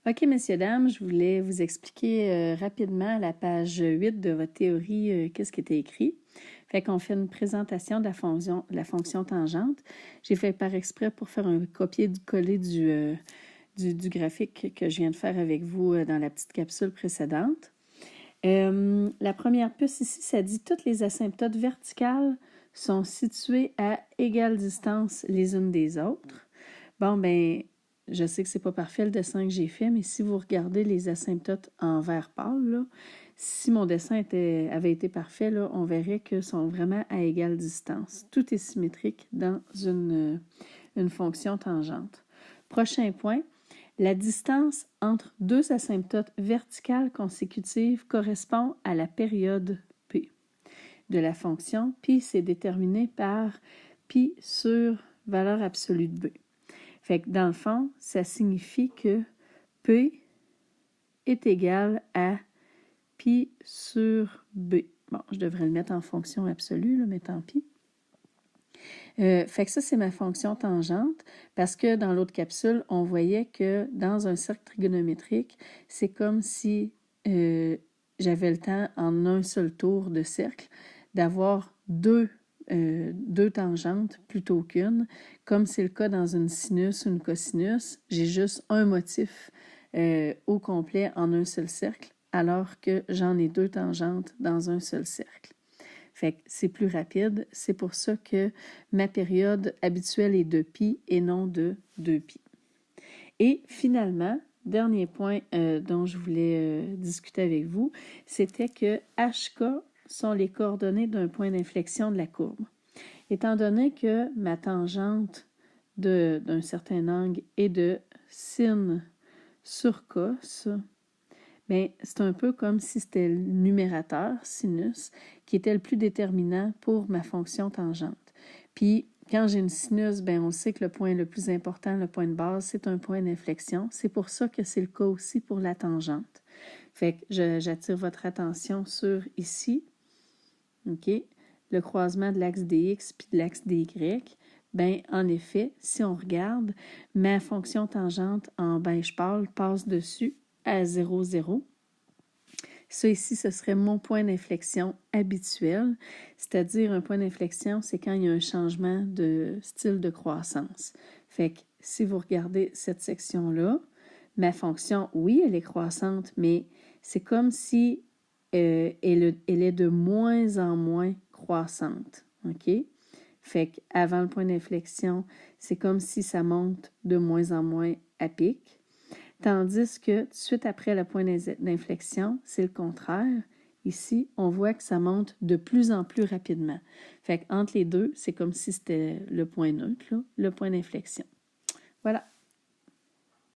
OK, messieurs, dames, je voulais vous expliquer rapidement à la page 8 de votre théorie qu'est-ce qui était écrit. Fait qu'on fait une présentation de la fonction tangente. J'ai fait par exprès pour faire un copier-coller du graphique que je viens de faire avec vous dans la petite capsule précédente. La première puce ici, ça dit « Toutes les asymptotes verticales sont situées à égale distance les unes des autres. » Bon, ben, je sais que c'est pas parfait le dessin que j'ai fait, mais si vous regardez les asymptotes en vert pâle, là, si mon dessin avait été parfait, là, on verrait qu'ils sont vraiment à égale distance. Tout est symétrique dans une fonction tangente. Prochain point, la distance entre deux asymptotes verticales consécutives correspond à la période P de la fonction. Pi, c'est déterminé par pi sur valeur absolue de B. Fait que dans le fond, ça signifie que P est égal à pi sur B. Bon, je devrais le mettre en fonction absolue, là, mais tant pis. Fait que ça, c'est ma fonction tangente, parce que dans l'autre capsule, on voyait que dans un cercle trigonométrique, c'est comme si j'avais le temps, en un seul tour de cercle, d'avoir deux tangentes plutôt qu'une. Comme c'est le cas dans une sinus ou une cosinus, j'ai juste un motif au complet en un seul cercle, alors que j'en ai deux tangentes dans un seul cercle. Fait que c'est plus rapide. C'est pour ça que ma période habituelle est de pi et non de 2pi. Et finalement, dernier point dont je voulais discuter avec vous, c'était que HK sont les coordonnées d'un point d'inflexion de la courbe. Étant donné que ma tangente d'un certain angle est de sin sur cos, bien, c'est un peu comme si c'était le numérateur, sinus, qui était le plus déterminant pour ma fonction tangente. Puis, quand j'ai une sinus, bien, on sait que le point le plus important, le point de base, c'est un point d'inflexion. C'est pour ça que c'est le cas aussi pour la tangente. Fait que j'attire votre attention sur ici, OK, le croisement de l'axe dx puis de l'axe dy. Bien, en effet, si on regarde, ma fonction tangente en beige pâle passe dessus à 0, 0. Ça ici, ce serait mon point d'inflexion habituel, c'est-à-dire un point d'inflexion, c'est quand il y a un changement de style de croissance. Fait que si vous regardez cette section-là, ma fonction, oui, elle est croissante, mais c'est comme si elle est de moins en moins croissante, OK? Fait qu'avant le point d'inflexion, c'est comme si ça monte de moins en moins à pic. Tandis que tout de suite après le point d'inflexion, c'est le contraire. Ici, on voit que ça monte de plus en plus rapidement. Fait qu'entre les deux, c'est comme si c'était le point neutre, là, le point d'inflexion. Voilà.